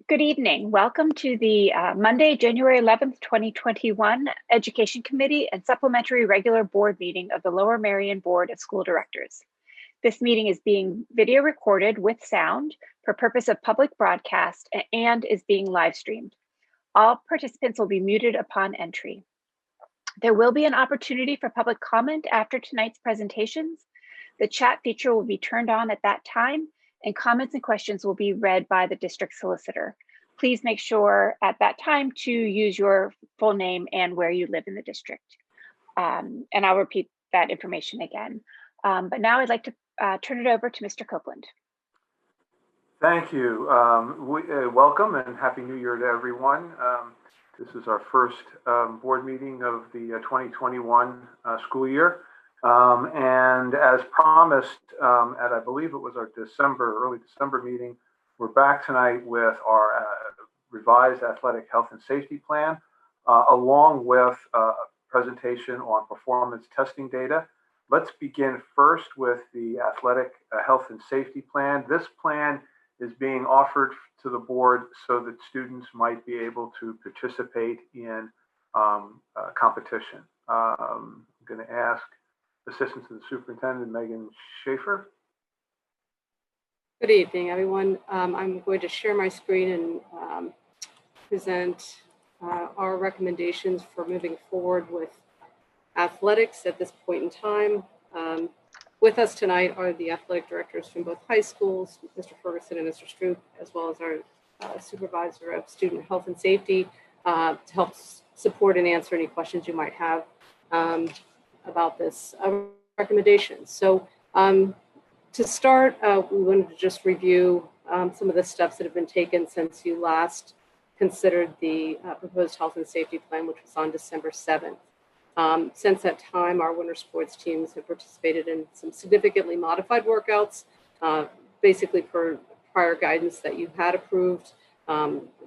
Good evening. Welcome to the Monday, January 11th, 2021 Education Committee and Supplementary Regular Board Meeting of the Lower Merion Board of School Directors. This meeting is being video recorded with sound for purpose of public broadcast and is being live streamed. All participants will be muted upon entry. There will be an opportunity for public comment after tonight's presentations. The chat feature will be turned on at that time, and comments and questions will be read by the district solicitor. Please make sure at that time to use your full name and where you live in the district. And I'll repeat that information again. But now I'd like to turn it over to Mr. Copeland. Thank you. Welcome and Happy New Year to everyone. This is our first board meeting of the 2021 school year. And as promised at, I believe it was our early December meeting, we're back tonight with our revised athletic health and safety plan, along with a presentation on performance testing data. Let's begin first with the athletic health and safety plan. This plan is being offered to the board so that students might be able to participate in competition. I'm going to ask Assistant to the Superintendent, Megan Schaefer. Good evening, everyone. I'm going to share my screen and present our recommendations for moving forward with athletics at this point in time. With us tonight are the athletic directors from both high schools, Mr. Ferguson and Mr. Stroop, as well as our supervisor of student health and safety to help support and answer any questions you might have about this recommendation. So to start, we wanted to just review some of the steps that have been taken since you last considered the proposed health and safety plan, which was on December 7th. Since that time, our winter sports teams have participated in some significantly modified workouts, basically per prior guidance that you had approved,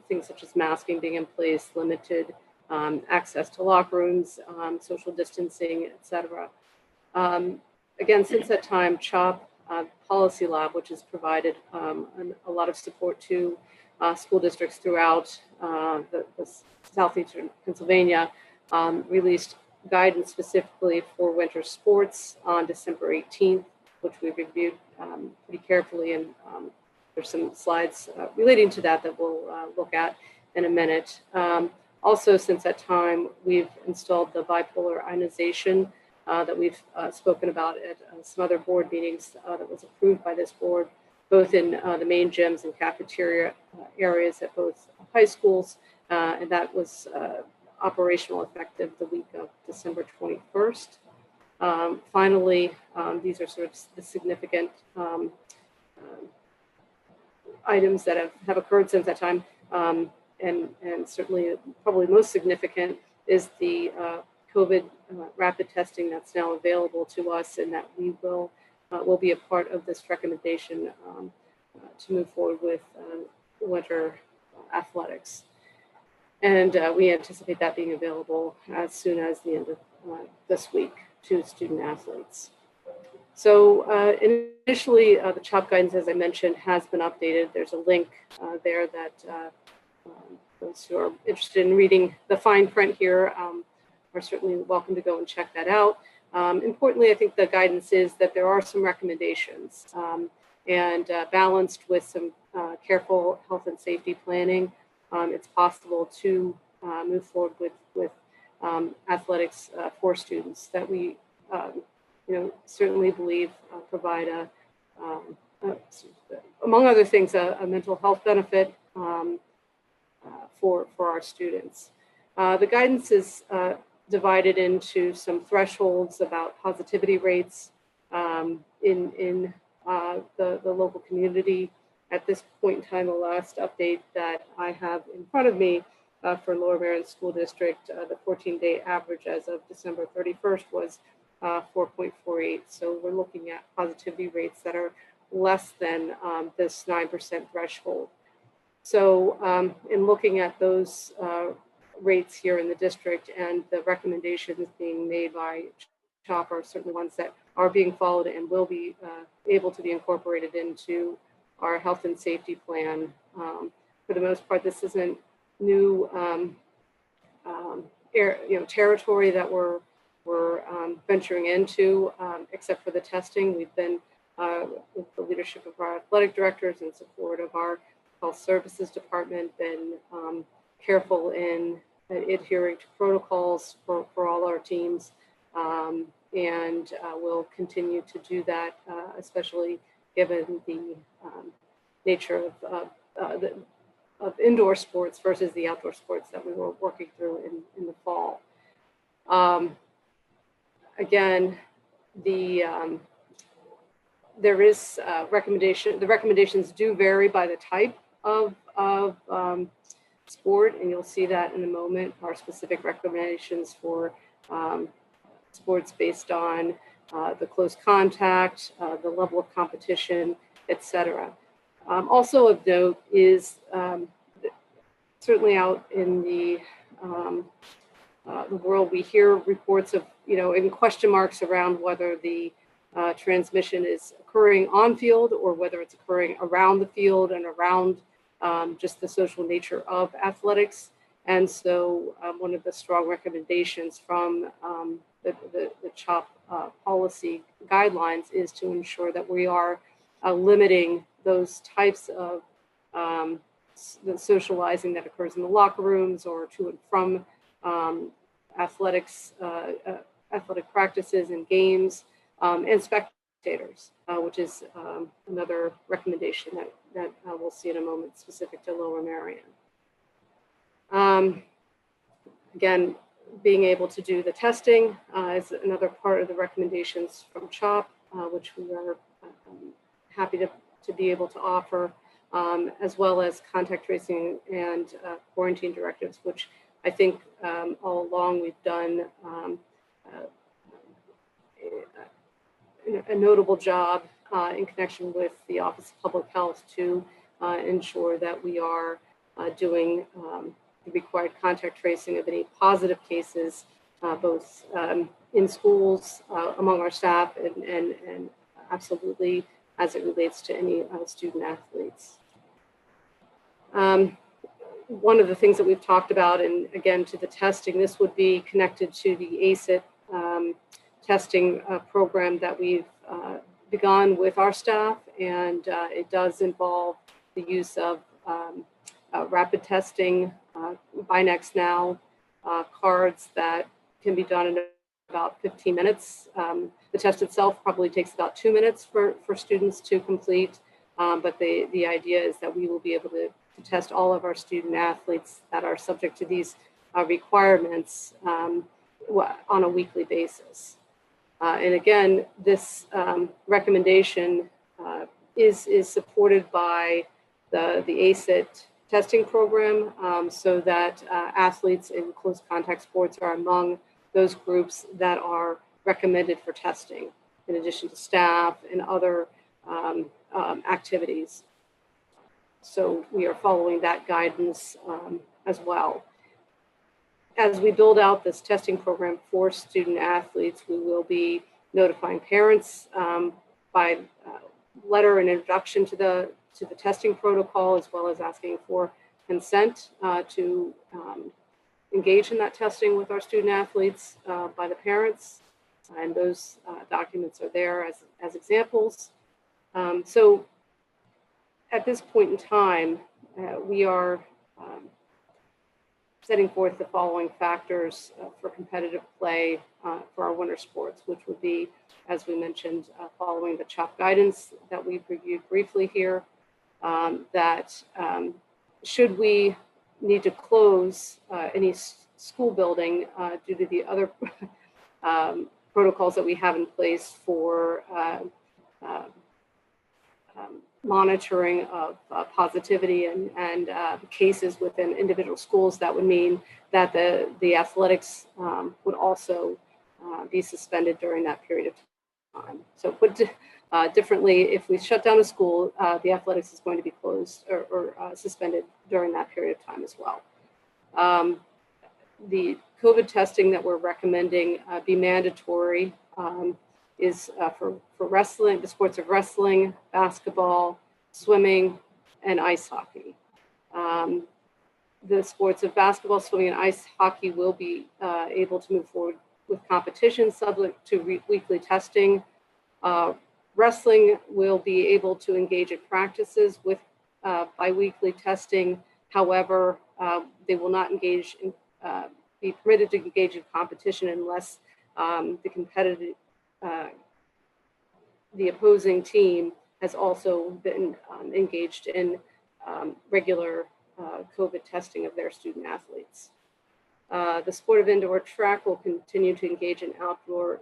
things such as masking being in place, limited access to locker rooms, social distancing, etc. Again, since that time, CHOP Policy Lab, which has provided a lot of support to school districts throughout the southeastern Pennsylvania, released guidance specifically for winter sports on December 18th, which we reviewed pretty carefully, and there's some slides relating to that we'll look at in a minute. Also, since that time, we've installed the bipolar ionization that we've spoken about at some other board meetings that was approved by this board, both in the main gyms and cafeteria areas at both high schools, and that was operational effective the week of December 21st. Finally, these are sort of the significant items that have occurred since that time. And certainly, probably most significant is the COVID rapid testing that's now available to us, and that we will be a part of this recommendation to move forward with winter athletics. And we anticipate that being available as soon as the end of this week to student athletes. So initially, the CHOP guidance, as I mentioned, has been updated. There's a link there that those who are interested in reading the fine print here are certainly welcome to go and check that out. Importantly, I think the guidance is that there are some recommendations and balanced with some careful health and safety planning. It's possible to move forward with athletics for students that we certainly believe provide among other things, a mental health benefit for our students. The guidance is divided into some thresholds about positivity rates in the local community. At this point in time, the last update that I have in front of me for Lower Merion School District, the 14-day average as of December 31st was 4.48. So we're looking at positivity rates that are less than this 9% threshold. So in looking at those rates here in the district and the recommendations being made by CHOP are certainly ones that are being followed and will be able to be incorporated into our health and safety plan for the most part, this isn't new territory that we're venturing into, except for the testing. We've been, with the leadership of our athletic directors and support of our health services department, been careful in adhering to protocols for all our teams, and we'll continue to do that, especially given the nature of indoor sports versus the outdoor sports that we were working through in the fall. Again, there is recommendation. The recommendations do vary by the type of sport, and you'll see that in a moment. Our specific recommendations for sports based on the close contact, the level of competition, etc. Also of note is certainly out in the world, we hear reports of, in question marks around whether the transmission is occurring on field or whether it's occurring around the field and around just the social nature of athletics. And so one of the strong recommendations from the CHOP policy guidelines is to ensure that we are limiting those types of the socializing that occurs in the locker rooms or to and from athletics, athletic practices and games, and spectators, which is another recommendation that we'll see in a moment specific to Lower Merion. Again, being able to do the testing is another part of the recommendations from CHOP, which we are happy to be able to offer, as well as contact tracing and quarantine directives, which I think all along we've done a notable job in connection with the Office of Public Health to ensure that we are doing the required contact tracing of any positive cases, both in schools, among our staff, and absolutely as it relates to any student athletes. One of the things that we've talked about, and again to the testing, this would be connected to the ACIT testing program that we've begun with our staff, and it does involve the use of rapid testing, Binex Now cards that can be done in about 15 minutes. The test itself probably takes about 2 minutes for students to complete, but the idea is that we will be able to test all of our student athletes that are subject to these requirements on a weekly basis. And again, this recommendation is supported by the ACIT testing program, so that athletes in close contact sports are among those groups that are recommended for testing, in addition to staff and other activities. So we are following that guidance as well. As we build out this testing program for student athletes, we will be notifying parents by letter and introduction to the testing protocol, as well as asking for consent to engage in that testing with our student athletes by the parents. And those documents are there as examples. So at this point in time, we are setting forth the following factors for competitive play for our winter sports, which would be, as we mentioned, following the CHOP guidance that we've reviewed briefly here, that should we need to close any school building due to the other protocols that we have in place for monitoring of positivity and cases within individual schools, that would mean that the athletics would also be suspended during that period of time. So put differently, if we shut down a school, the athletics is going to be closed or suspended during that period of time as well. The COVID testing that we're recommending be mandatory is for wrestling, the sports of wrestling, basketball, swimming, and ice hockey. The sports of basketball, swimming, and ice hockey will be able to move forward with competition subject to weekly testing. Wrestling will be able to engage in practices with biweekly testing. However, they will not engage in, be permitted to engage in competition unless the opposing team has also been engaged in regular COVID testing of their student athletes. The sport of indoor track will continue to engage in outdoor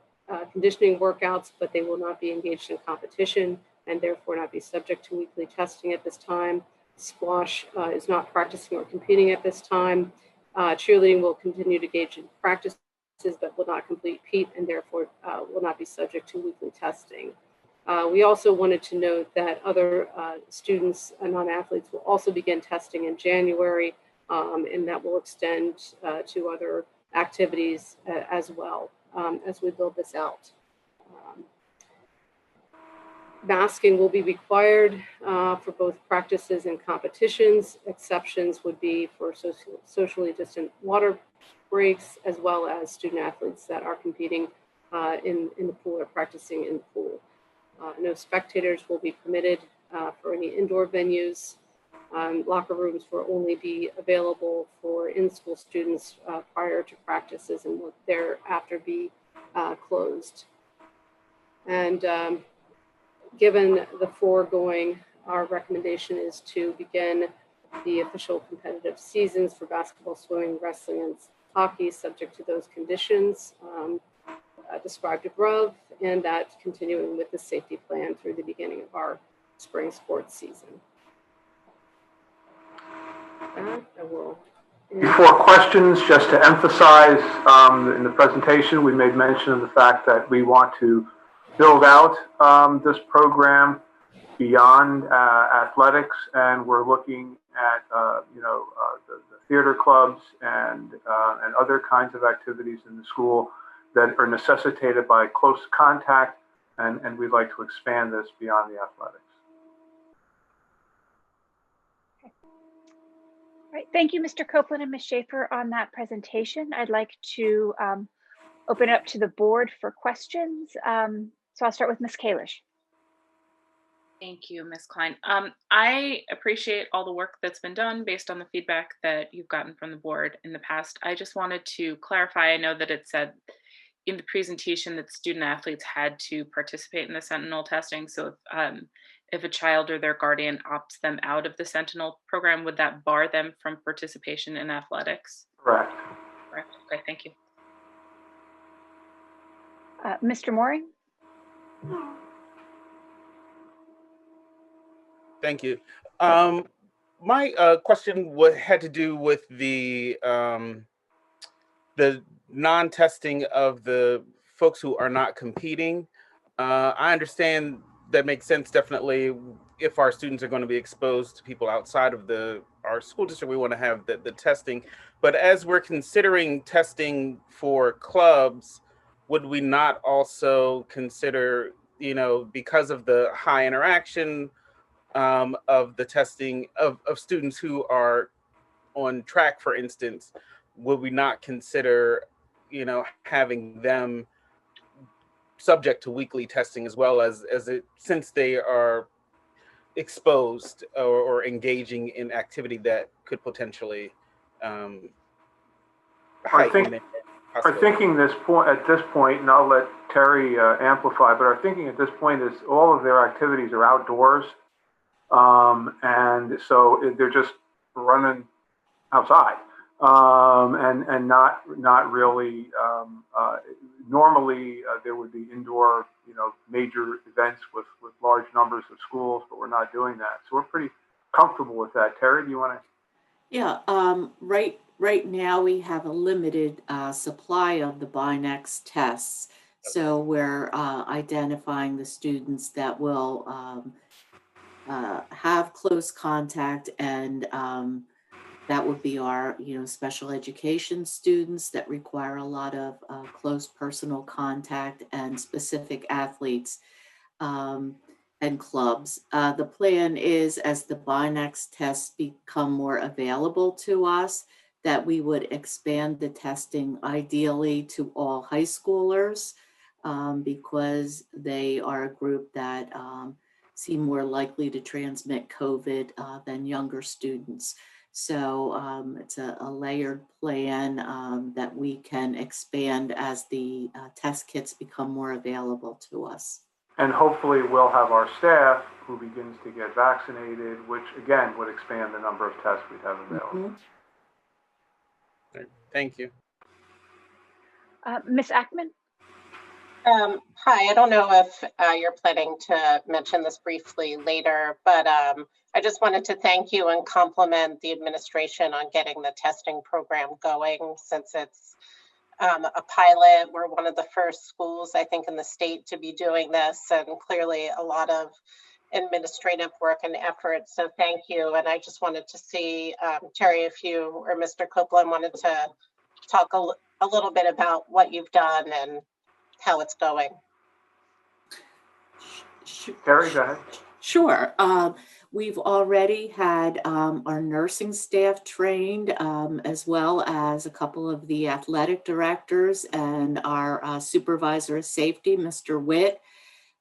conditioning workouts, but they will not be engaged in competition and therefore not be subject to weekly testing at this time. Squash is not practicing or competing at this time. Cheerleading will continue to engage in practices, but will not compete and therefore will not be subject to weekly testing. We also wanted to note that other students and non-athletes will also begin testing in January, and that will extend to other activities as well as we build this out. Masking will be required for both practices and competitions. Exceptions would be for socially distant water breaks, as well as student athletes that are competing in the pool or practicing in the pool. No spectators will be permitted for any indoor venues. Locker rooms will only be available for in-school students prior to practices and will thereafter be closed. And given the foregoing, our recommendation is to begin the official competitive seasons for basketball, swimming, wrestling, and hockey subject to those conditions described above, and that continuing with the safety plan through the beginning of our spring sports season. Before questions, just to emphasize, in the presentation, we made mention of the fact that we want to build out this program beyond athletics, and we're looking at the theater clubs and other kinds of activities in the school that are necessitated by close contact, and we'd like to expand this beyond the athletics. Okay. All right, thank you, Mr. Copeland and Ms. Schaefer, on that presentation. I'd like to open it up to the board for questions. So I'll start with Ms. Kalish. Thank you, Ms. Klein. I appreciate all the work that's been done based on the feedback that you've gotten from the board in the past. I just wanted to clarify, I know that it said in the presentation that student athletes had to participate in the Sentinel testing. So if a child or their guardian opts them out of the Sentinel program, would that bar them from participation in athletics? Correct. Correct. Okay, thank you. Mr. Mooring? Thank you. My question had to do with the non-testing of the folks who are not competing. I understand that makes sense, definitely. If our students are going to be exposed to people outside of our school district, we want to have the testing. But as we're considering testing for clubs, would we not also consider, because of the high interaction of the testing of students who are on track, for instance, would we not consider, having them subject to weekly testing as well since they are exposed or engaging in activity that could potentially heighten it? Our thinking at this point, and I'll let Terry amplify, but our thinking at this point is all of their activities are outdoors. And so they're just running outside, and not really. Normally, there would be indoor, major events with large numbers of schools, but we're not doing that. So we're pretty comfortable with that. Terry, do you want to? Yeah. Right now we have a limited supply of the Binex tests, so we're identifying the students that will have close contact, and that would be our, special education students that require a lot of close personal contact, and specific athletes. and clubs. The plan is, as the Binax tests become more available to us, that we would expand the testing ideally to all high schoolers, because they are a group that seem more likely to transmit COVID than younger students. So it's a layered plan that we can expand as the test kits become more available to us. And hopefully we'll have our staff who begins to get vaccinated, which again would expand the number of tests we'd have available. Thank you. Ms. Ackman? Hi, I don't know if you're planning to mention this briefly later, but I just wanted to thank you and compliment the administration on getting the testing program going, since it's a pilot. We're one of the first schools, I think, in the state to be doing this, and clearly a lot of administrative work and effort. So thank you. And I just wanted to see, Terry, if you or Mr. Copeland wanted to talk a little bit about what you've done and how it's going. Terry, go ahead. Sure. We've already had our nursing staff trained, as well as a couple of the athletic directors and our supervisor of safety, Mr. Witt.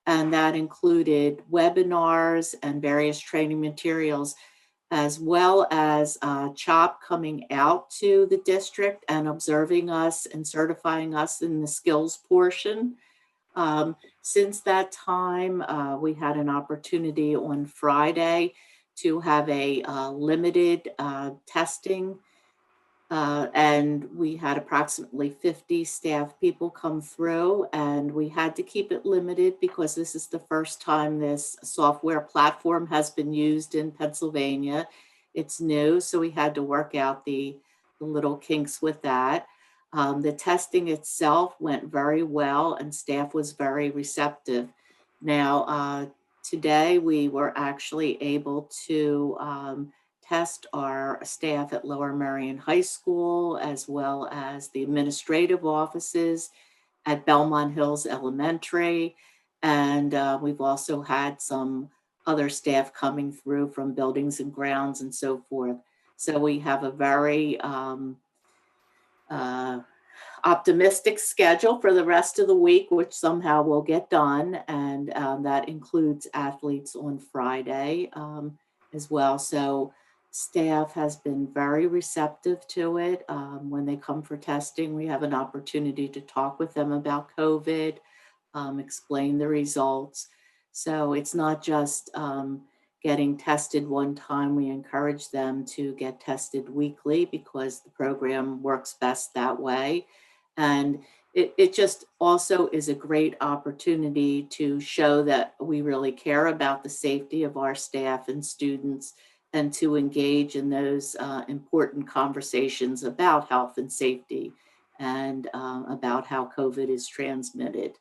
And that included webinars and various training materials, as well as CHOP coming out to the district and observing us and certifying us in the skills portion. Since that time, we had an opportunity on Friday to have a limited testing, and we had approximately 50 staff people come through, and we had to keep it limited because this is the first time this software platform has been used in Pennsylvania. It's new, so we had to work out the little kinks with that. The testing itself went very well and staff was very receptive. Now, today we were actually able to test our staff at Lower Merion High School, as well as the administrative offices at Belmont Hills Elementary. And we've also had some other staff coming through from buildings and grounds and so forth. So we have a very optimistic schedule for the rest of the week, which somehow will get done. And that includes athletes on Friday as well. So staff has been very receptive to it. When they come for testing, we have an opportunity to talk with them about COVID, explain the results. So it's not just getting tested one time. We encourage them to get tested weekly because the program works best that way. And it just also is a great opportunity to show that we really care about the safety of our staff and students, and to engage in those important conversations about health and safety and about how COVID is transmitted.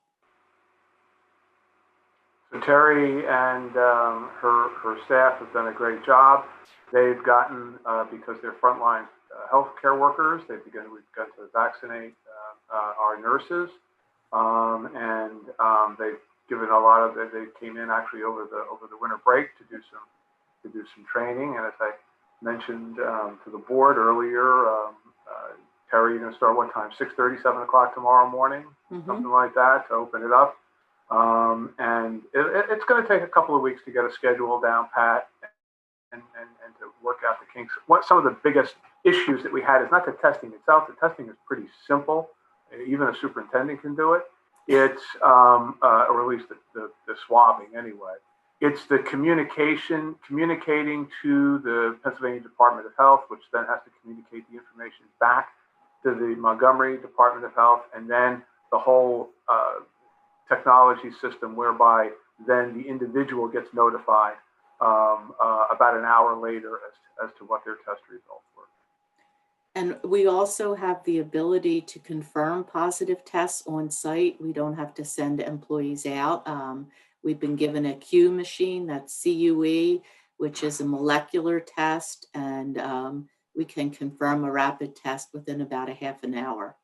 So Terry and her staff have done a great job. They've gotten, because they're frontline healthcare workers, we've begun to vaccinate our nurses, and they've given a lot of. They came in actually over the winter break to do some training. And as I mentioned to the board earlier, Terry, you're going to start what time? 6:30, 7 o'clock tomorrow morning, something like that, to open it up. And it's going to take a couple of weeks to get a schedule down pat and to work out the kinks. Some of the biggest issues that we had is not the testing itself. The testing is pretty simple. Even a superintendent can do it. It's, or at least the swabbing anyway. It's the communicating to the Pennsylvania Department of Health, which then has to communicate the information back to the Montgomery Department of Health, and then the whole technology system whereby then the individual gets notified about an hour later as to what their test results were. And we also have the ability to confirm positive tests on site. We don't have to send employees out. We've been given a Q machine, that's CUE, which is a molecular test, and we can confirm a rapid test within about a half an hour.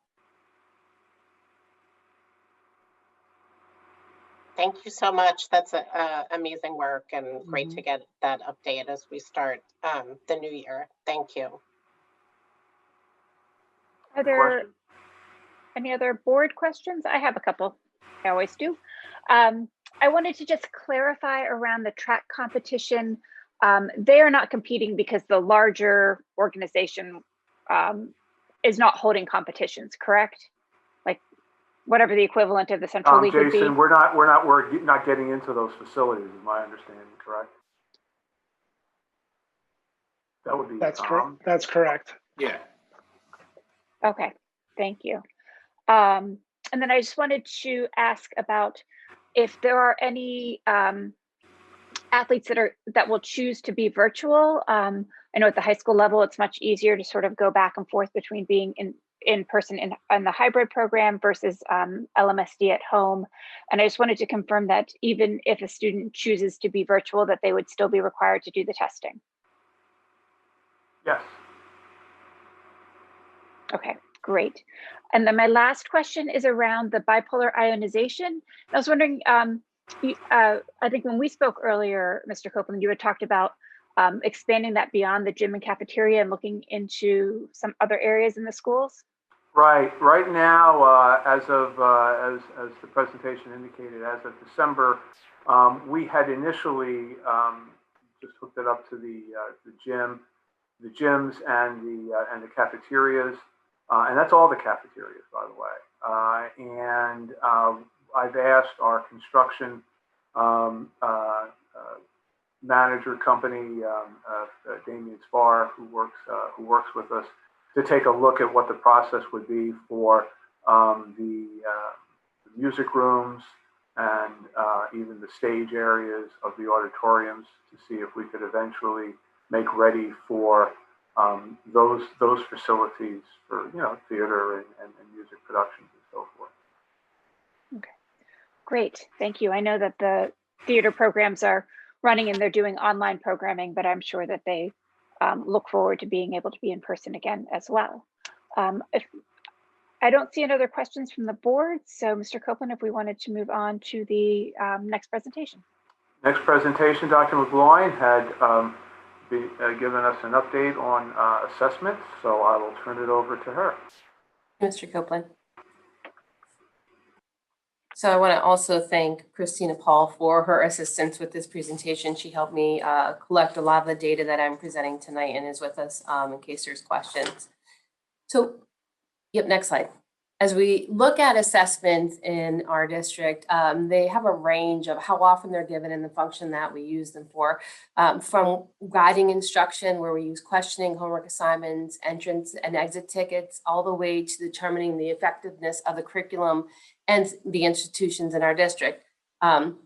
Thank you so much. That's amazing work and great to get that update as we start the new year. Thank you. Are there any other board questions? I have a couple. I always do. I wanted to just clarify around the track competition. They are not competing because the larger organization is not holding competitions, correct? Like whatever the equivalent of the Central League would be. Jason, we're not getting into those facilities, is my understanding, correct? That would be That's Tom. correct. That's correct. Yeah. Okay, thank you. And then I just wanted to ask about if there are any athletes that will choose to be virtual. I know at the high school level, it's much easier to sort of go back and forth between being in person in the hybrid program versus LMSD at home. And I just wanted to confirm that even if a student chooses to be virtual, that they would still be required to do the testing. Yes. Okay, great. And then my last question is around the bipolar ionization. I was wondering, I think when we spoke earlier, Mr. Copeland, you had talked about expanding that beyond the gym and cafeteria and looking into some other areas in the schools. Right. Right now, as the presentation indicated, as of December, we had initially just hooked it up to the gyms and the cafeterias, and that's all the cafeterias, by the way. And I've asked our construction manager company, Damien Spar, who works with us, to take a look at what the process would be for the music rooms and even the stage areas of the auditoriums, to see if we could eventually make ready for those facilities for theater and music productions and so forth. Okay, great, thank you. I know that the theater programs are running and they're doing online programming, but I'm sure that they look forward to being able to be in person again as well. If I don't see any other questions from the board, so Mr. Copeland, if we wanted to move on to the next presentation. Next presentation, Dr. McGloin had given us an update on assessments, so I will turn it over to her. Mr. Copeland. So I want to also thank Christina Paul for her assistance with this presentation. She helped me collect a lot of the data that I'm presenting tonight and is with us in case there's questions. So, yep, next slide. As we look at assessments in our district, they have a range of how often they're given and the function that we use them for, from guiding instruction, where we use questioning, homework assignments, entrance and exit tickets, all the way to determining the effectiveness of the curriculum and the institutions in our district. And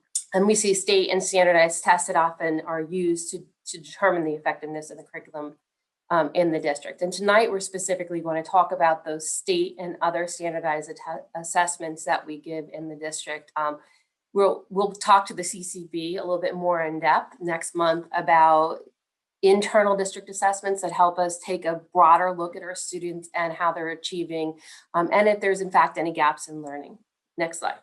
we see state and standardized tests that often are used to determine the effectiveness of the curriculum in the district. And tonight we're specifically going to talk about those state and other standardized assessments that we give in the district. We'll talk to the CCB a little bit more in depth next month about internal district assessments that help us take a broader look at our students and how they're achieving, and if there's in fact any gaps in learning. Next slide.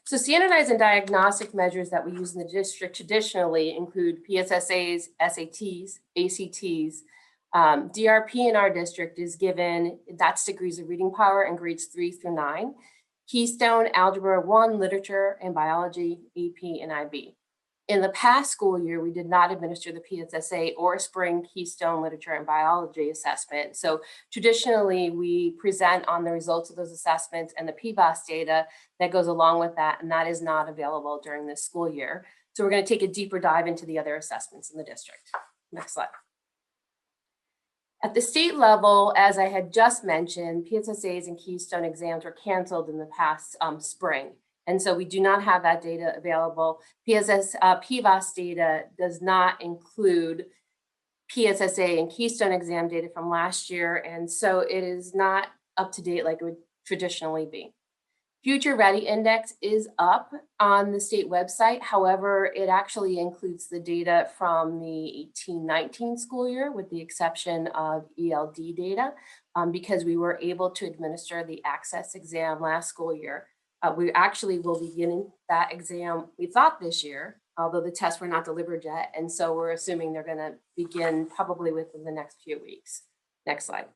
So standardized and diagnostic measures that we use in the district traditionally include PSSAs, SATs, ACTs. DRP in our district is given, that's degrees of reading power in grades 3 through 9. Keystone, Algebra 1, Literature and Biology, AP and IB. In the past school year, we did not administer the PSSA or Spring Keystone Literature and Biology assessment. So traditionally, we present on the results of those assessments and the PBOS data that goes along with that, and that is not available during this school year. So we're going to take a deeper dive into the other assessments in the district. Next slide. At the state level, as I had just mentioned, PSSAs and Keystone exams were canceled in the past spring. And so we do not have that data available. PBOS data does not include PSSA and Keystone exam data from last year. And so it is not up to date like it would traditionally be. Future Ready Index is up on the state website. However, it actually includes the data from the 18-19 school year with the exception of ELD data because we were able to administer the access exam last school year. We actually will begin that exam, we thought this year, although the tests were not delivered yet. And so we're assuming they're going to begin probably within the next few weeks. Next slide.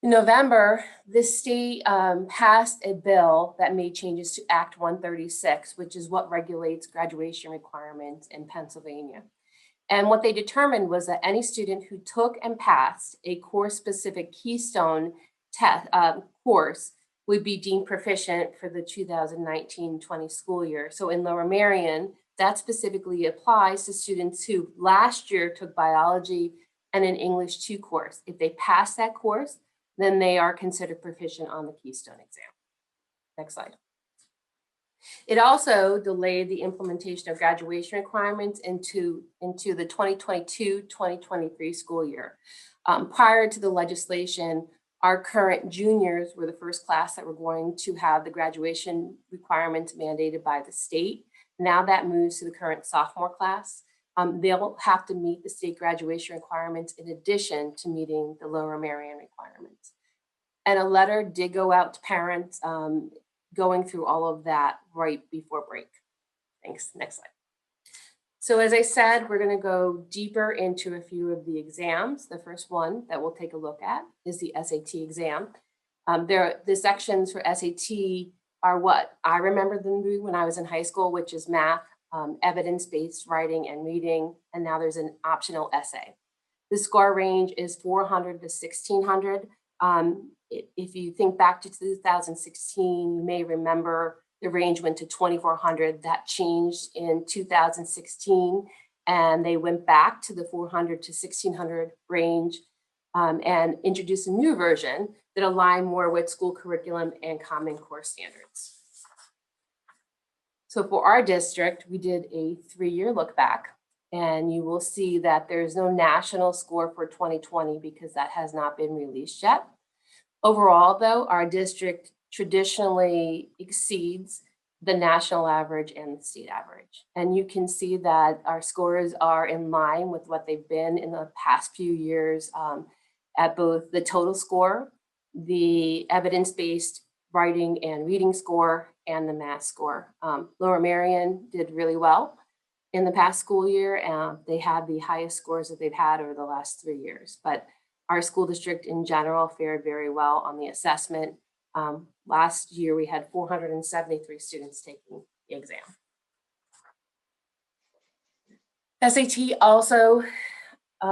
In November, the state passed a bill that made changes to Act 136, which is what regulates graduation requirements in Pennsylvania. And what they determined was that any student who took and passed a course-specific Keystone test course would be deemed proficient for the 2019-20 school year. So in Lower Merion, that specifically applies to students who last year took biology and an English 2 course. If they pass that course, then they are considered proficient on the Keystone exam. Next slide. It also delayed the implementation of graduation requirements into the 2022-2023 school year. Prior to the legislation, our current juniors were the first class that were going to have the graduation requirements mandated by the state. Now that moves to the current sophomore class. They'll have to meet the state graduation requirements in addition to meeting the Lower Merion requirements. And a letter did go out to parents going through all of that right before break. Thanks. Next slide. So as I said, we're going to go deeper into a few of the exams. The first one that we'll take a look at is the SAT exam. The sections for SAT are what I remember them doing when I was in high school, which is math, evidence-based writing and reading, and now there's an optional essay. The score range is 400 to 1600. If you think back to 2016, you may remember the range went to 2400. That changed in 2016, and they went back to the 400 to 1600 range and introduced a new version that aligned more with school curriculum and Common Core standards. So for our district, we did a 3-year look back, and you will see that there's no national score for 2020 because that has not been released yet. Overall, though, our district traditionally exceeds the national average and the state average. And you can see that our scores are in line with what they've been in the past few years at both the total score, the evidence-based writing and reading score, and the math score. Lower Merion did really well in the past school year, and they had the highest scores that they've had over the last 3 years. But our school district in general fared very well on the assessment. Last year, we had 473 students taking the exam. SAT also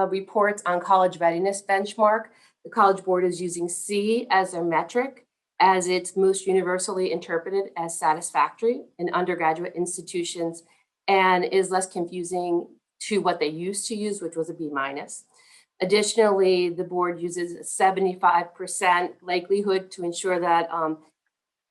reports on college readiness benchmark. The College Board is using C as their metric, as it's most universally interpreted as satisfactory in undergraduate institutions and is less confusing to what they used to use, which was a B-. Additionally, the board uses a 75% likelihood to ensure that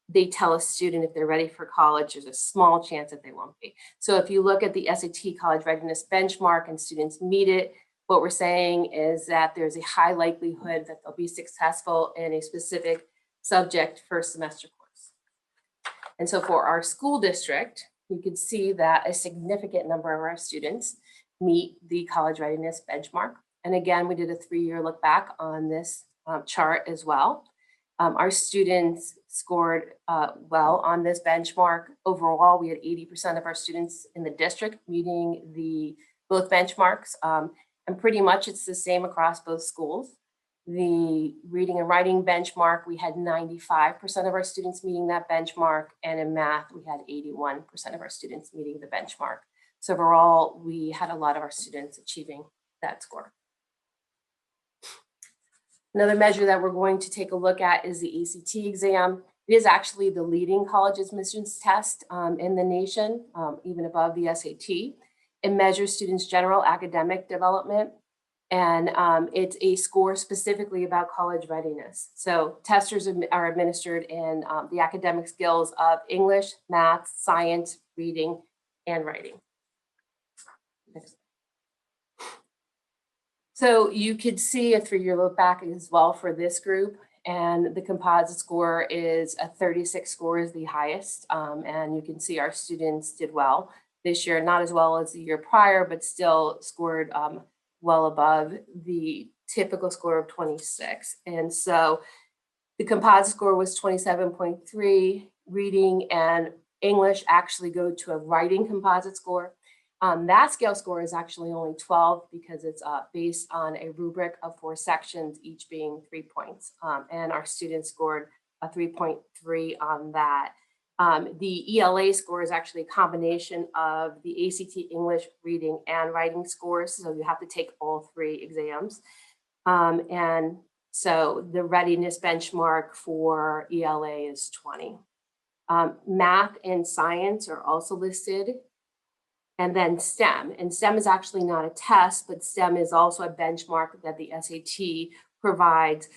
they tell a student if they're ready for college. There's a small chance that they won't be. So if you look at the SAT college readiness benchmark and students meet it, what we're saying is that there's a high likelihood that they'll be successful in a specific subject first semester course. And so for our school district, we could see that a significant number of our students meet the college readiness benchmark. And again, we did a 3-year look back on this chart as well. Our students scored well on this benchmark. Overall, we had 80% of our students in the district meeting both benchmarks. And pretty much it's the same across both schools. The reading and writing benchmark, we had 95% of our students meeting that benchmark. And in math, we had 81% of our students meeting the benchmark. So overall, we had a lot of our students achieving that score. Another measure that we're going to take a look at is the ACT exam. It is actually the leading college admissions test in the nation, even above the SAT. It measures students' general academic development, and it's a score specifically about college readiness. So testers are administered in the academic skills of English, math, science, reading, and writing. Next. So you could see a 3-year look back as well for this group, and the composite score is a 36 score is the highest, and you can see our students did well this year, not as well as the year prior, but still scored well above the typical score of 26. And so The composite score was 27.3. Reading and English actually go to a writing composite score. That scale score is actually only 12 because it's based on a rubric of 4 sections, each being 3 points. And our students scored a 3.3 on that. The ELA score is actually a combination of the ACT English reading and writing scores. So you have to take all 3 exams. And so the readiness benchmark for ELA is 20. Math and science are also listed. And then STEM. And STEM is actually not a test, but STEM is also a benchmark that the SAT provides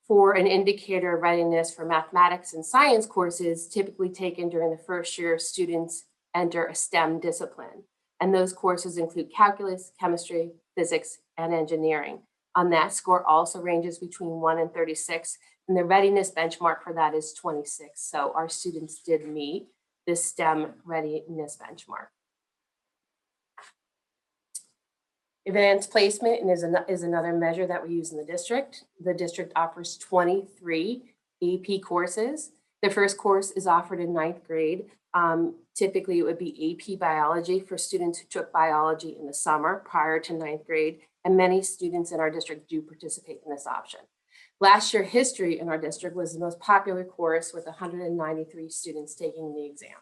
for an indicator of readiness for mathematics and science courses typically taken during the first year students enter a STEM discipline. And those courses include calculus, chemistry, physics, and engineering. On that score also ranges between 1 and 36, and the readiness benchmark for that is 26. So our students did meet this STEM readiness benchmark. Advanced placement is another measure that we use in the district. The district offers 23 AP courses. The first course is offered in 9th grade. Typically, it would be AP biology for students who took biology in the summer prior to 9th grade, and many students in our district do participate in this option. Last year, history in our district was the most popular course with 193 students taking the exam.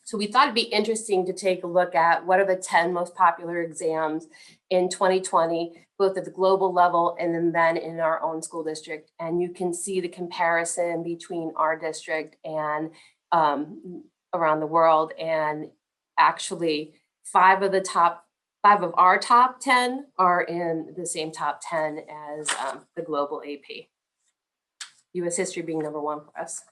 So we thought it'd be interesting to take a look at what are the 10 most popular exams in 2020, both at the global level and then in our own school district. And you can see the comparison between our district and around the world. And actually 5 of our top 10 are in the same top 10 as the global AP. US history being number 1 for us.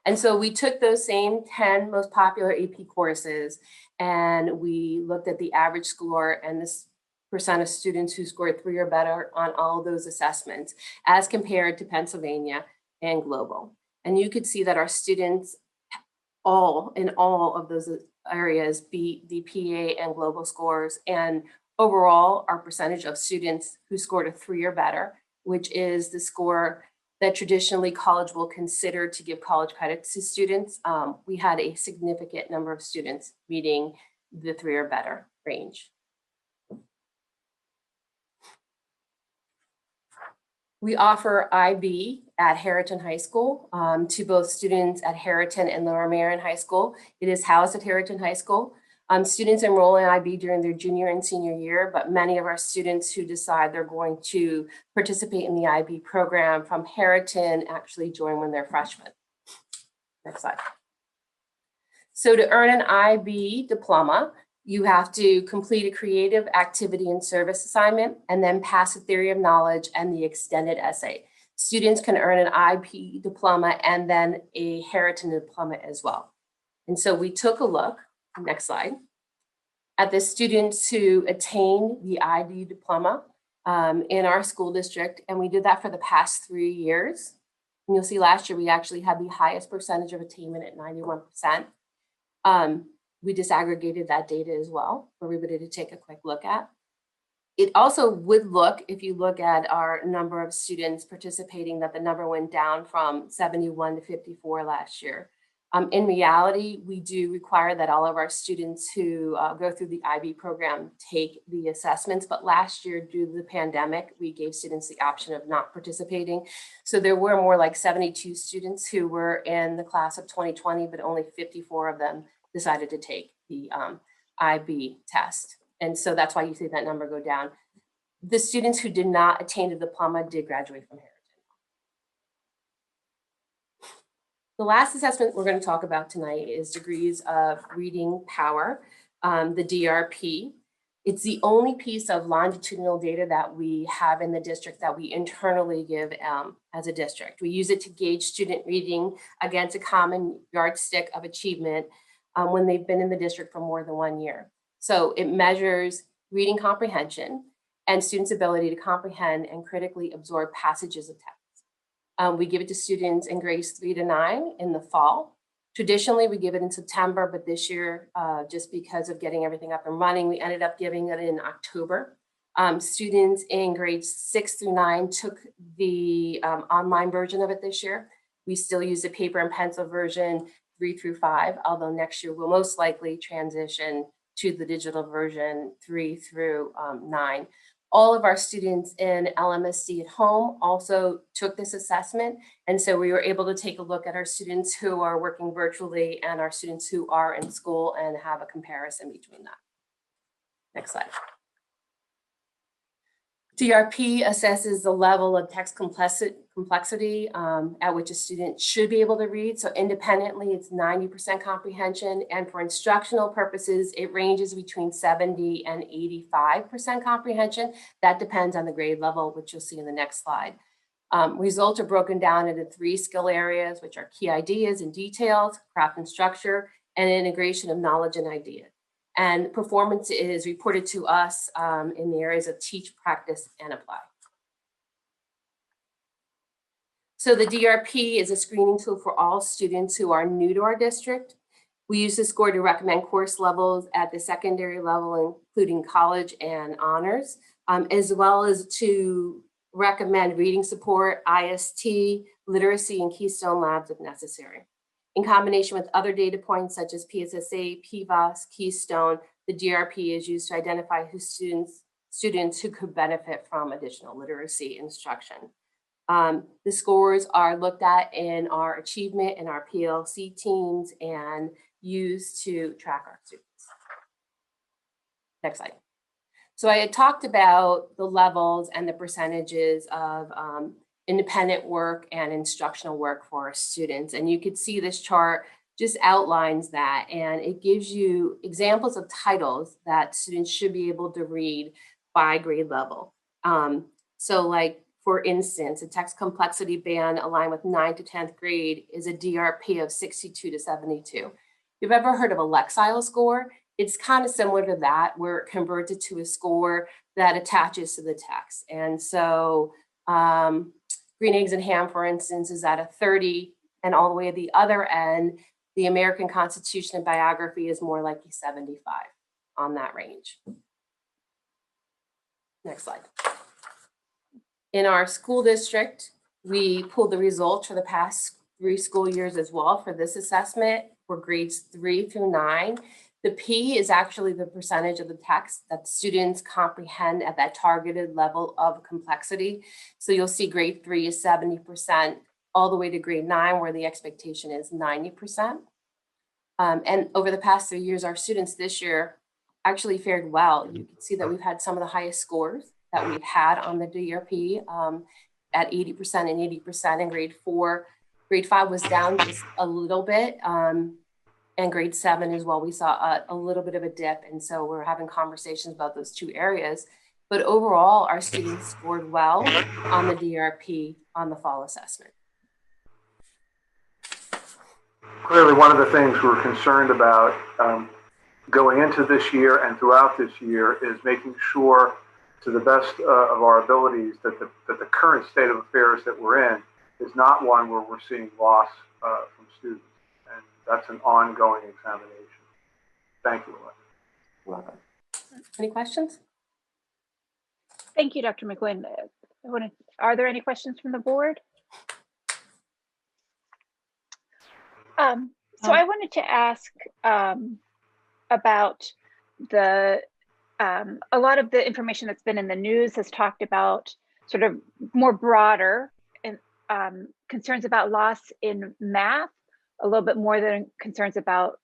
And so we took those same 10 most popular AP courses and we looked at the average score and this percent of students who scored 3 or better on all of those assessments as compared to Pennsylvania and global. And you could see that our students in all of those areas beat the PA and global scores. And overall, our percentage of students who scored a 3 or better, which is the score that traditionally college will consider to give college credit to students, we had a significant number of students meeting the 3 or better range. We offer IB at Harriton High School to both students at Harriton and Lower Merion High School. It is housed at Harriton High School. Students enroll in IB during their junior and senior year, but many of our students who decide they're going to participate in the IB program from Harriton actually join when they're freshmen. Next slide. So to earn an IB diploma, you have to complete a creative activity and service assignment and then pass a theory of knowledge and the extended essay. Students can earn an IB diploma and then a Harriton diploma as well. And so we took a look, next slide, at the students who attain the IB diploma in our school district. And we did that for the past 3 years. And you'll see last year, we actually had the highest percentage of attainment at 91%. We disaggregated that data as well for everybody to take a quick look at. It also would look, if you look at our number of students participating, that the number went down from 71 to 54 last year. In reality, we do require that all of our students who go through the IB program take the assessments, but last year, due to the pandemic, we gave students the option of not participating. So there were more like 72 students who were in the class of 2020, but only 54 of them decided to take the IB test. And so that's why you see that number go down. The students who did not attain the diploma did graduate from Harriton. The last assessment we're going to talk about tonight is degrees of reading power, the DRP. It's the only piece of longitudinal data that we have in the district that we internally give as a district. We use it to gauge student reading against a common yardstick of achievement when they've been in the district for more than 1 year. So it measures reading comprehension and students' ability to comprehend and critically absorb passages of text. We give it to students in grades 3 to 9 in the fall. Traditionally, we give it in September, but this year, just because of getting everything up and running, we ended up giving it in October. Students in grades 6 through 9 took the online version of it this year. We still use the paper and pencil version 3 through 5, although next year we'll most likely transition to the digital version 3 through 9. All of our students in Lmsb at home also took this assessment. And so we were able to take a look at our students who are working virtually and our students who are in school and have a comparison between that. Next slide. DRP assesses the level of text complexity at which a student should be able to read. So independently, it's 90% comprehension. And for instructional purposes, it ranges between 70 and 85% comprehension. That depends on the grade level, which you'll see in the next slide. Results are broken down into 3 skill areas, which are key ideas and details, craft and structure, and integration of knowledge and ideas. And performance is reported to us in the areas of teach, practice, and apply. So the DRP is a screening tool for all students who are new to our district. We use this score to recommend course levels at the secondary level, including college and honors, as well as to recommend reading support, IST, literacy, and Keystone Labs if necessary. In combination with other data points such as PSSA, PVAS, Keystone, the DRP is used to identify who students who could benefit from additional literacy instruction. The scores are looked at in our achievement and our PLC teams and used to track our students. Next slide. So I had talked about the levels and the percentages of independent work and instructional work for our students. And you could see this chart just outlines that, and it gives you examples of titles that students should be able to read by grade level. So like, for instance, a text complexity band aligned with 9th to 10th grade is a DRP of 62 to 72. If you've ever heard of a Lexile score, it's kind of similar to that, where it converts it to a score that attaches to the text. And so Green Eggs and Ham, for instance, is at a 30, and all the way at the other end, the American Constitution and Biography is more like a 75 on that range. Next slide. In our school district, we pulled the results for the past 3 school years as well for this assessment for grades 3 through 9. The P is actually the percentage of the text that students comprehend at that targeted level of complexity. So you'll see grade 3 is 70%, all the way to grade 9, where the expectation is 90%. And over the past 3 years, our students this year actually fared well. You can see that we've had some of the highest scores that we've had on the DRP at 80% and 80% in grade 4. Grade 5 was down just a little bit. And grade 7 as well, we saw a little bit of a dip. And so we're having conversations about those 2 areas. But overall, our students scored well on the DRP on the fall assessment. Clearly, one of the things we're concerned about going into this year and throughout this year is making sure, to the best of our abilities, that the current state of affairs that we're in is not one where we're seeing loss from students. And that's an ongoing examination. Thank you, Alexa. You're welcome. Any questions? Thank you, Dr. McGuinn. Are there any questions from the board? So I wanted to ask about the, a lot of the information that's been in the news has talked about sort of more broader and concerns about loss in math, a little bit more than concerns about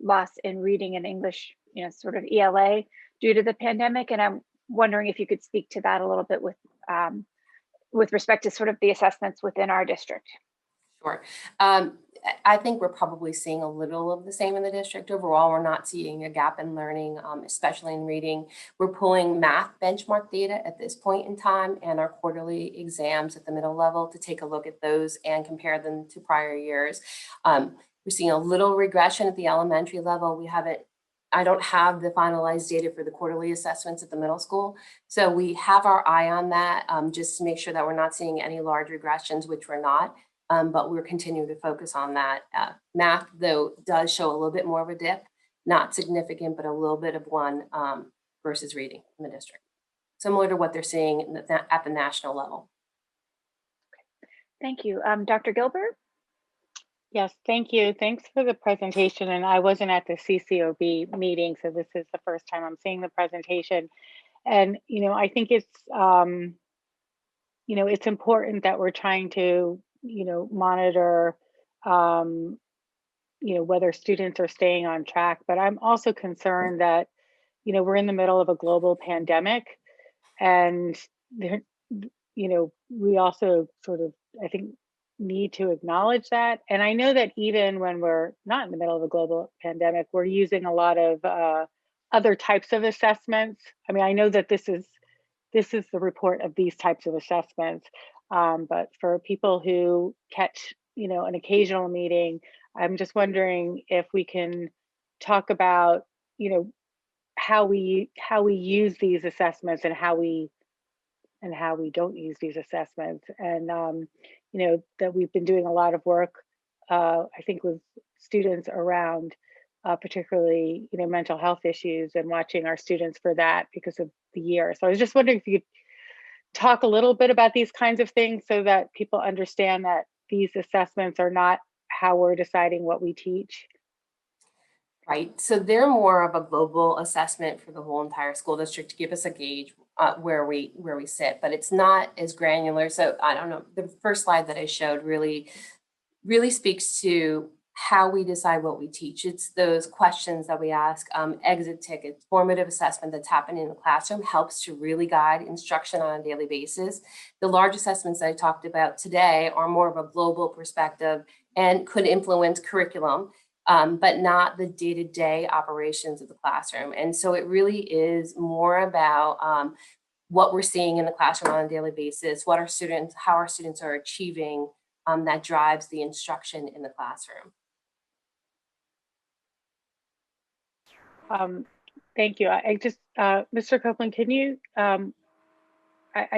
loss in reading and English, sort of ELA due to the pandemic. And I'm wondering if you could speak to that a little bit with respect to sort of the assessments within our district. Sure. I think we're probably seeing a little of the same in the district. Overall, we're not seeing a gap in learning, especially in reading. We're pulling math benchmark data at this point in time and our quarterly exams at the middle level to take a look at those and compare them to prior years. We're seeing a little regression at the elementary level. I don't have the finalized data for the quarterly assessments at the middle school. So we have our eye on that just to make sure that we're not seeing any large regressions, which we're not. But we're continuing to focus on that. Math, though, does show a little bit more of a dip, not significant, but a little bit of one versus reading in the district. similar to what they're seeing at the national level. Thank you. Dr. Gilbert? Yes, thank you. Thanks for the presentation. And I wasn't at the CCOB meeting, so this is the first time I'm seeing the presentation. And, I think it's, it's important that we're trying to, monitor, whether students are staying on track. But I'm also concerned that, we're in the middle of a global pandemic, and there, we also sort of, I think, need to acknowledge that. And I know that even when we're not in the middle of a global pandemic, we're using a lot of other types of assessments. I mean, I know that this is the report of these types of assessments, but for people who catch, an occasional meeting, I'm just wondering if we can talk about, how we use these assessments and how we don't use these assessments. And, that we've been doing a lot of work, I think, with students around particularly, mental health issues, and watching our students for that because of the year. So I was just wondering if you could talk a little bit about these kinds of things so that people understand that these assessments are not how we're deciding what we teach. Right. So they're more of a global assessment for the whole entire school district to give us a gauge where we sit, but it's not as granular. So I don't know. The first slide that I showed really speaks to how we decide what we teach. It's those questions that we ask, exit tickets, formative assessment that's happening in the classroom helps to really guide instruction on a daily basis. The large assessments that I talked about today are more of a global perspective and could influence curriculum, but not the day-to-day operations of the classroom. And so it really is more about what we're seeing in the classroom on a daily basis, how our students are achieving, that drives the instruction in the classroom. Thank you. I just, Mr. Copeland, can you, I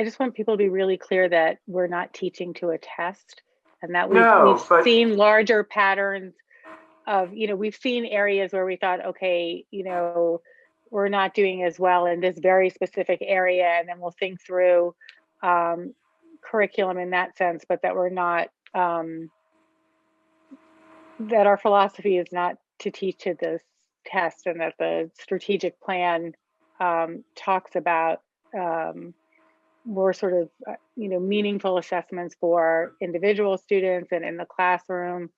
just want people to be really clear that we're not teaching to a test, and that we've seen larger patterns of, we've seen areas where we thought, okay, we're not doing as well in this very specific area, and then we'll think through curriculum in that sense, but that we're not, that our philosophy is not to teach to this test, and that the strategic plan talks about more sort of, meaningful assessments for individual students and in the classroom.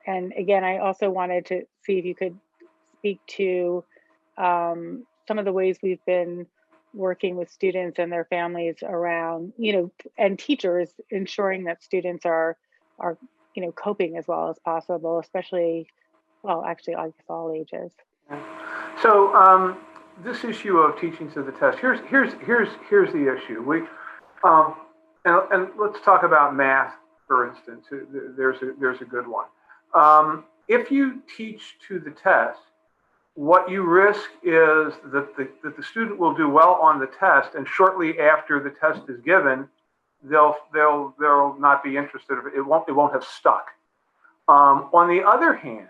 And again, I also wanted to see if you could speak to some of the ways we've been working with students and their families around, and teachers, ensuring that students are coping as well as possible, especially, well, actually, I guess all ages. So this issue of teaching to the test, here's the issue. And let's talk about math, for instance. There's a good one. If you teach to the test, what you risk is that the student will do well on the test, and shortly after the test is given, they'll not be interested. It won't have stuck. On the other hand,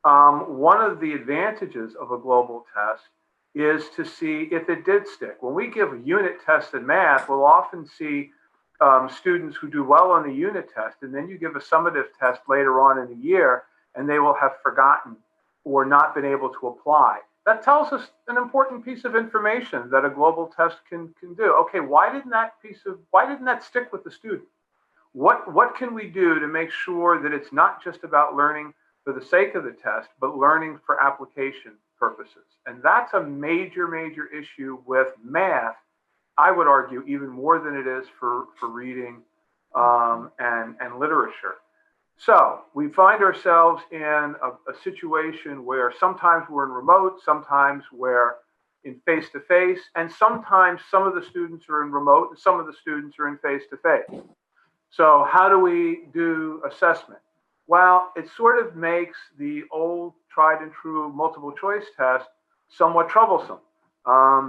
one of the advantages of a global test is to see if it did stick. When we give a unit test in math, we'll often see students who do well on the unit test, and then you give a summative test later on in the year, and they will have forgotten or not been able to apply. That tells us an important piece of information that a global test can do. Okay, why didn't that stick with the student? What can we do to make sure that it's not just about learning for the sake of the test, but learning for application purposes? And that's a major issue with math, I would argue, even more than it is for reading and literature. So we find ourselves in a situation where sometimes we're in remote, sometimes we're in face-to-face, and sometimes some of the students are in remote and some of the students are in face-to-face. So how do we do assessment? Well, it sort of makes the old tried and true multiple choice test somewhat troublesome,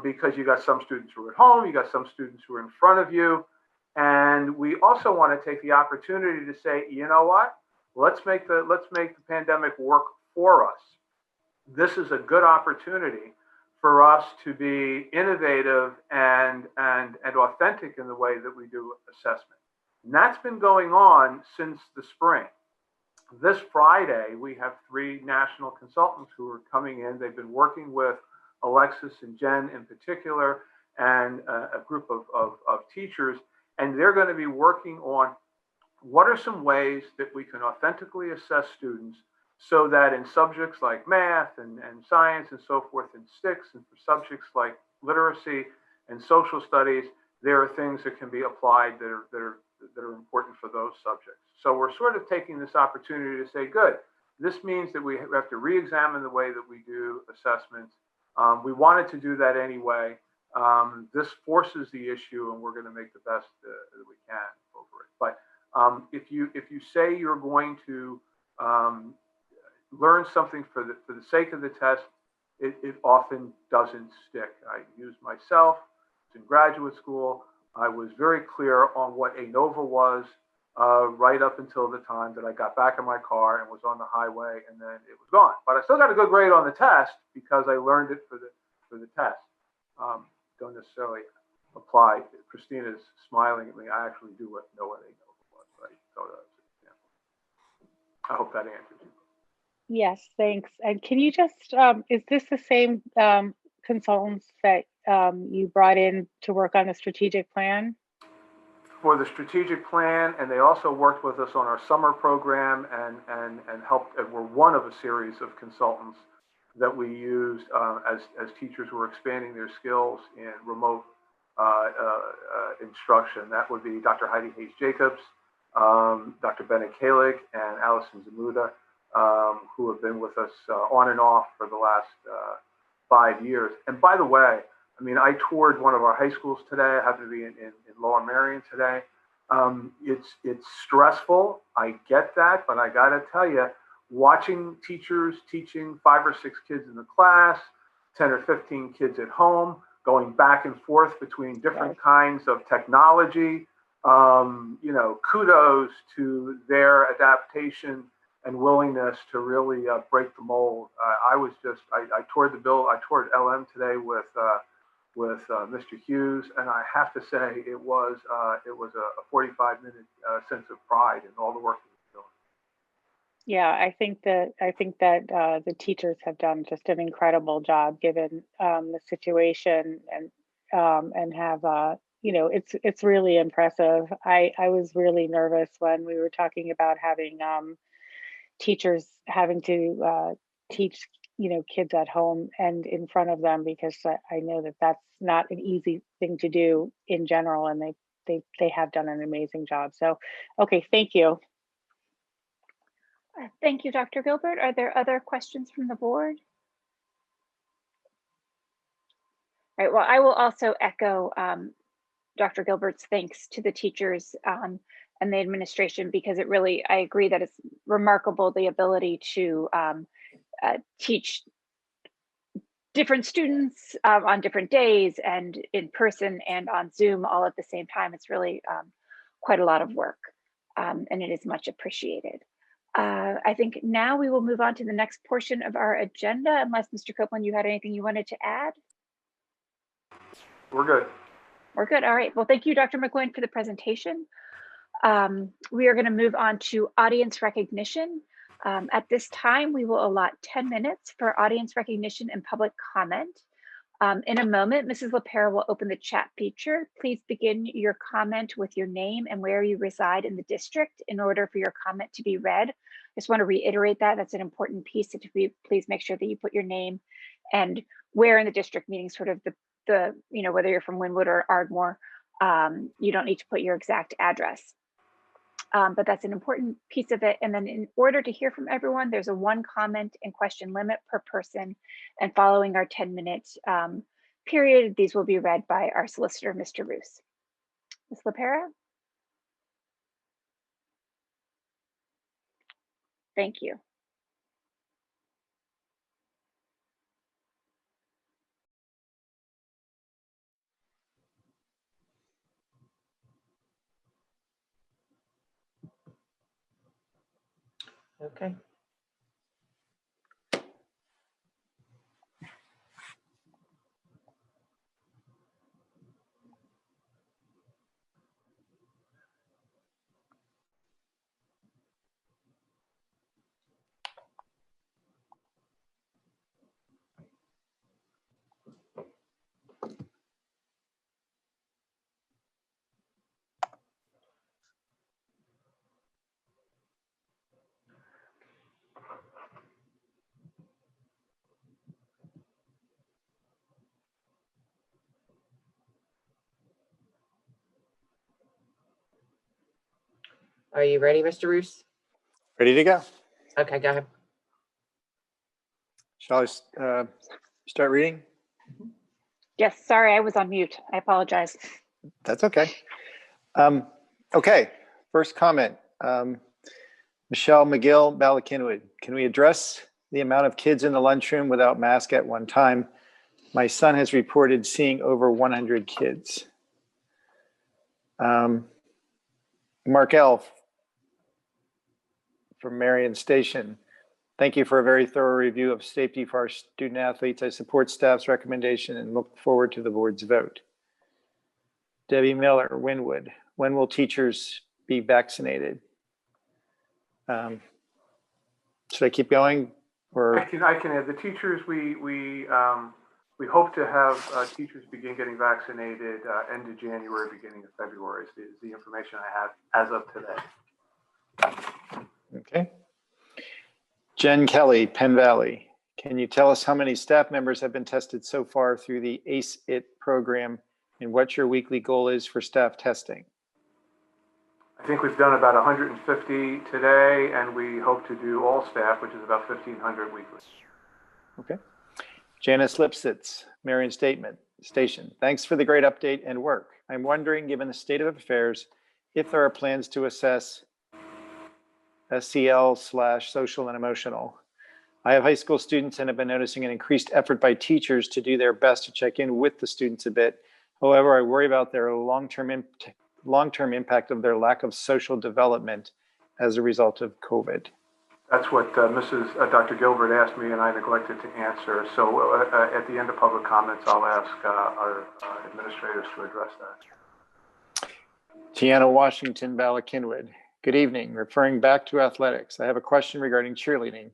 because you got some students who are at home, you got some students who are in front of you. And we also want to take the opportunity to say, you know what? Let's make the pandemic work for us. This is a good opportunity for us to be innovative and authentic in the way that we do assessment. And that's been going on since the spring. This Friday, we have 3 national consultants who are coming in. They've been working with Alexis and Jen in particular, and a group of teachers, and they're going to be working on what are some ways that we can authentically assess students so that in subjects like math and science and so forth and STICS, and for subjects like literacy and social studies, there are things that can be applied that are important for those subjects. So we're sort of taking this opportunity to say, good, this means that we have to re-examine the way that we do assessments. We wanted to do that anyway. This forces the issue, and we're going to make the best that we can over it. But if you say you're going to learn something for the sake of the test, it often doesn't stick. I use myself in graduate school. I was very clear on what ANOVA was right up until the time that I got back in my car and was on the highway, and then it was gone. But I still got a good grade on the test because I learned it for the test. Don't necessarily apply. Christina's smiling at me. I actually do know what ANOVA was, right? So that's an example. I hope that answers you. Yes, thanks. And can you just, is this the same consultants that you brought in to work on the strategic plan? For the strategic plan, and they also worked with us on our summer program and helped, and were one of a series of consultants that we used as teachers who were expanding their skills in remote instruction. That would be Dr. Heidi Hayes-Jacobs, Dr. Bennett Kalik, and Allison Zamuda, who have been with us on and off for the last 5 years. And by the way, I mean, I toured one of our high schools today. I happen to be in Lower Merion today. It's stressful. I get that, but I got to tell you, watching teachers teaching 5 or 6 kids in the class, 10 or 15 kids at home, going back and forth between different kinds of technology, you know, kudos to their adaptation and willingness to really break the mold. I toured LM today with Mr. Hughes, and I have to say it was a 45-minute sense of pride in all the work that we're doing. Yeah, I think that the teachers have done just an incredible job given the situation, and have you know, it's really impressive. I was really nervous when we were talking about having teachers having to teach, you know, kids at home and in front of them, because I know that that's not an easy thing to do in general, and they have done an amazing job. So, okay, thank you. Thank you, Dr. Gilbert. Are there other questions from the board? All right, well, I will also echo Dr. Gilbert's thanks to the teachers and the administration, because it really, I agree that it's remarkable, the ability to teach different students on different days and in person and on Zoom all at the same time. It's really quite a lot of work, and it is much appreciated. I think now we will move on to the next portion of our agenda, unless Mr. Copeland, you had anything you wanted to add? We're good. We're good. All right. Well, thank you, Dr. McGuinn, for the presentation. We are going to move on to audience recognition. At this time, we will allot 10 minutes for audience recognition and public comment. In a moment, Mrs. LaPera will open the chat feature. Please begin your comment with your name and where you reside in the district in order for your comment to be read. I just want to reiterate that. That's an important piece. That please make sure that you put your name and where in the district, meaning sort of the you know, whether you're from Wynwood or Ardmore. You don't need to put your exact address. But that's an important piece of it. And then in order to hear from everyone, there's a 1 comment and question limit per person. And following our 10-minute period, these will be read by our solicitor, Mr. Roos. Ms. LaPera? Thank you. Okay. Are you ready, Mr. Roos? Ready to go. Okay, go ahead. Shall I start reading? Yes, sorry, I was on mute. I apologize. That's okay. Okay, first comment. Michelle McGill, Balakinwood. Can we address the amount of kids in the lunchroom without mask at one time? My son has reported seeing over 100 kids. Mark Elf from Marion Station. Thank you for a very thorough review of safety for our student athletes. I support staff's recommendation and look forward to the board's vote. Debbie Miller, Winwood. When will teachers be vaccinated? Should I keep going? Or I can add the teachers. We hope to have teachers begin getting vaccinated end of January, beginning of February. Is the information I have as of today. okay. Jen Kelly, Penn Valley. Can you tell us how many staff members have been tested so far through the ACE-IT program and what your weekly goal is for staff testing? I think we've done about 150 today, and we hope to do all staff, which is about 1,500 weekly. Okay. Janice Lipsitz, Marion Station. Thanks for the great update and work. I'm wondering, given the state of affairs, if there are plans to assess SEL/social and emotional. I have high school students and have been noticing an increased effort by teachers to do their best to check in with the students a bit. However, I worry about their long-term impact of their lack of social development as a result of COVID. That's what Dr. Gilbert asked me, and I neglected to answer. So at the end of public comments, I'll ask our administrators to address that. Tiana Washington, Balakinwood. Good evening. Referring back to athletics, I have a question regarding cheerleading.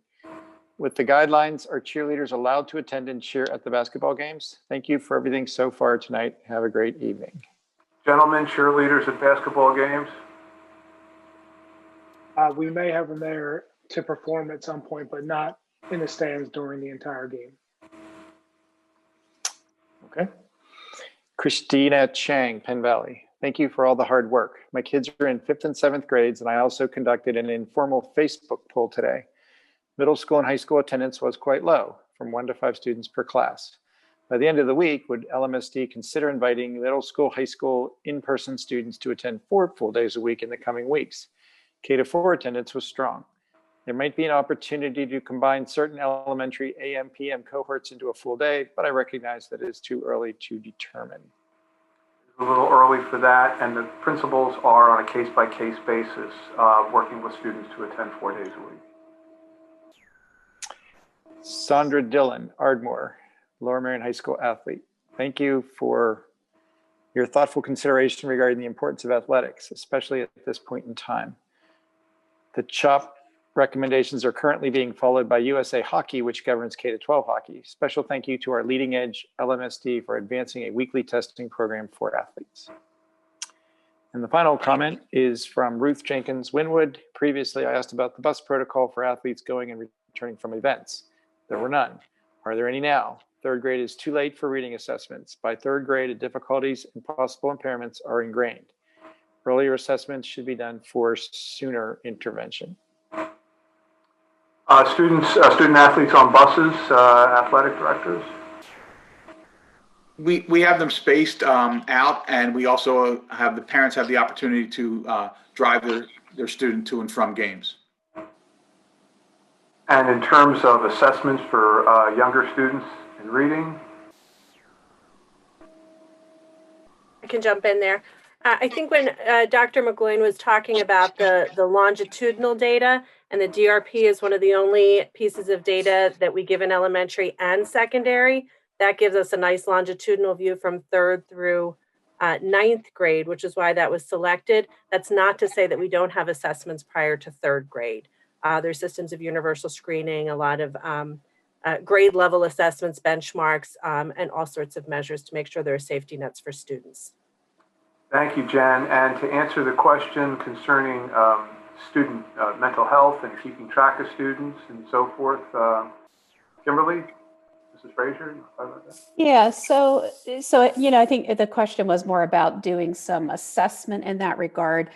With the guidelines, are cheerleaders allowed to attend and cheer at the basketball games? Thank you for everything so far tonight. Have a great evening. Gentlemen, cheerleaders at basketball games? We may have them there to perform at some point, but not in the stands during the entire game. Okay. Christina Chang, Penn Valley. Thank you for all the hard work. My kids are in 5th and 7th grades, and I also conducted an informal Facebook poll today. Middle school and high school attendance was quite low, from 1 to 5 students per class. By the end of the week, would Lmsb consider inviting middle school, high school in-person students to attend 4 full days a week in the coming weeks? K-4 attendance was strong. There might be an opportunity to combine certain elementary AM/PM cohorts into a full day, but I recognize that it is too early to determine. A little early for that, and the principals are on a case-by-case basis working with students to attend 4 days a week. Sandra Dillon, Ardmore, Lower Marion High School athlete. Thank you for your thoughtful consideration regarding the importance of athletics, especially at this point in time. The CHOP recommendations are currently being followed by USA Hockey, which governs K-12 hockey. Special thank you to our leading edge Lmsb for advancing a weekly testing program for athletes. And the final comment is from Ruth Jenkins Winwood. Previously, I asked about the bus protocol for athletes going and returning from events. There were none. Are there any now? 3rd grade is too late for reading assessments. By 3rd grade, difficulties and possible impairments are ingrained. Earlier assessments should be done for sooner intervention. Student athletes on buses, athletic directors? We have them spaced out, and we also have the parents have the opportunity to drive their student to and from games. And in terms of assessments for younger students in reading? I can jump in there. I think when Dr. McGloin was talking about the longitudinal data, and the DRP is one of the only pieces of data that we give in elementary and secondary, that gives us a nice longitudinal view from 3rd through 9th grade, which is why that was selected. That's not to say that we don't have assessments prior to 3rd grade. There's systems of universal screening, a lot of grade level assessments, benchmarks, and all sorts of measures to make sure there are safety nets for students. Thank you, Jen. And to answer the question concerning student mental health and keeping track of students and so forth, Kimberly, Mrs. Frazier, you want to talk about that? Yeah, so I think the question was more about doing some assessment in that regard.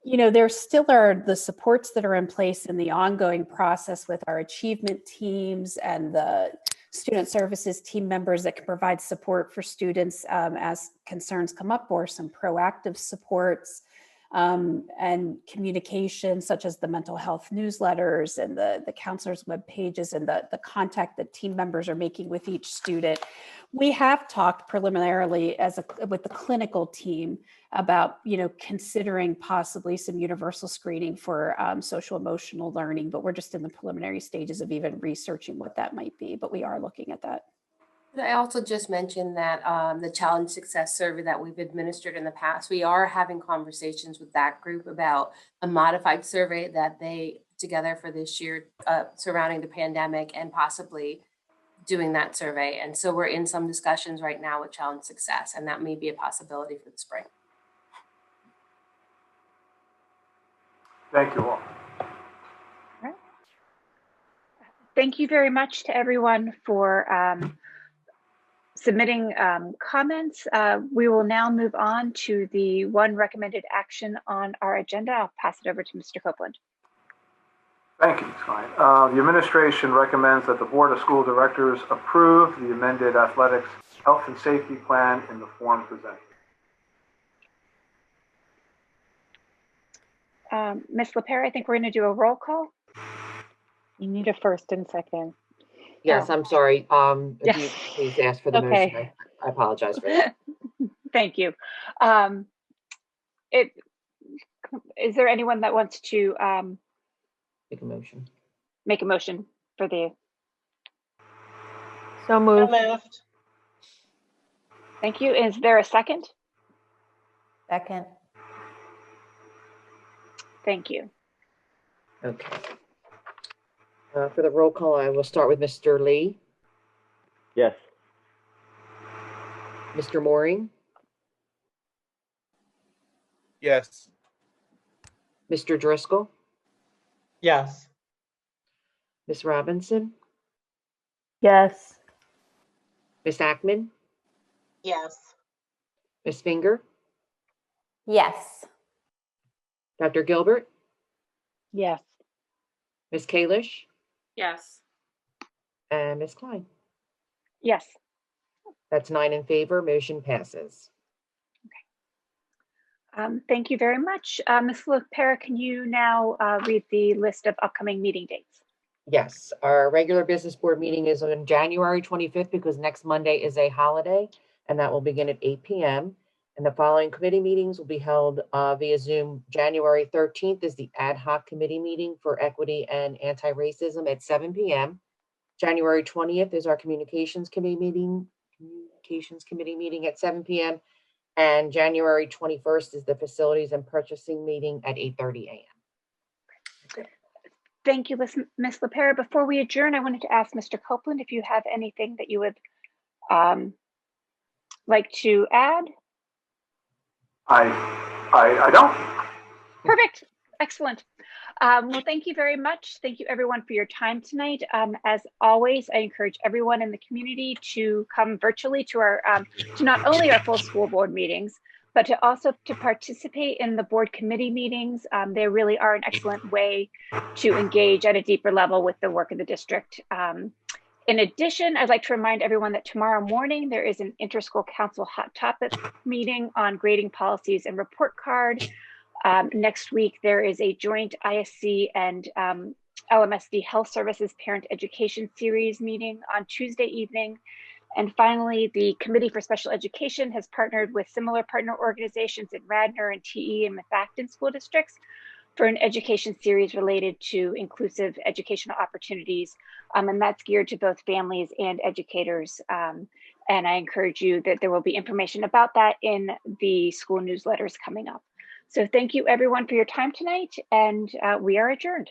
you know, there still are the supports that are in place in the ongoing process with our achievement teams and the student services team members that can provide support for students as concerns come up, or some proactive supports and communication, such as the mental health newsletters and the counselors' web pages and the contact that team members are making with each student. We have talked preliminarily with the clinical team about, you know, considering possibly some universal screening for social emotional learning, but we're just in the preliminary stages of even researching what that might be, but we are looking at that. I also just mentioned that the challenge success survey that we've administered in the past, we are having conversations with that group about a modified survey that they together for this year surrounding the pandemic, and possibly doing that survey. And so we're in some discussions right now with challenge success, and that may be a possibility for the spring. Thank you all. Right. Thank you very much to everyone for submitting comments. We will now move on to the one recommended action on our agenda. I'll pass it over to Mr. Copeland. Thank you, Ms. Klein. The administration recommends that the Board of School Directors approve the amended athletics health and safety plan in the form presented. Ms. LaPera, I think we're going to do a roll call. You need a first and second. Yes, I'm sorry. Yes. Do you please ask for the Okay. motion? I apologize for that. Thank you. Is there anyone that wants to Make a motion. make a motion for the? So moved. Moved. Thank you. Is there a second? Second. Thank you. Okay. For the roll call, I will start with Mr. Lee, Yes. Mr. Mooring, Yes. Mr. Driscoll, Yes. Ms. Robinson, Yes. Ms. Ackman, Yes. Ms. Finger, Yes. Dr. Gilbert, Yes. Ms. Kalish, Yes. and Ms. Klein. Yes. That's 9 in favor. Motion passes. Thank you very much. Ms. LaPera, can you now read the list of upcoming meeting dates? Yes, our regular business board meeting is on January 25th because next Monday is a holiday, and that will begin at 8 p.m. And the following committee meetings will be held via Zoom. January 13th is the ad hoc committee meeting for equity and anti-racism at 7 p.m. January 20th is our communications committee meeting at 7 p.m. And January 21st is the facilities and purchasing meeting at 8:30 a.m. Thank you, Ms. LaPera. Before we adjourn, I wanted to ask Mr. Copeland if you have anything that you would like to add. I don't. Perfect. Excellent. Well, thank you very much. Thank you, everyone, for your time tonight. As always, I encourage everyone in the community to come virtually to our, to not only our full school board meetings, but to also to participate in the board committee meetings. They really are an excellent way to engage at a deeper level with the work of the district. In addition, I'd like to remind everyone that tomorrow morning there is an Interschool Council hot topic meeting on grading policies and report card. Next week, there is a joint ISC and Lmsb Health Services Parent Education Series meeting on Tuesday evening. And finally, the Committee for Special Education has partnered with similar partner organizations in Radnor and TE and Methacton school districts for an education series related to inclusive educational opportunities. And that's geared to both families and educators. And I encourage you that there will be information about that in the school newsletters coming up. So thank you everyone for your time tonight, and we are adjourned.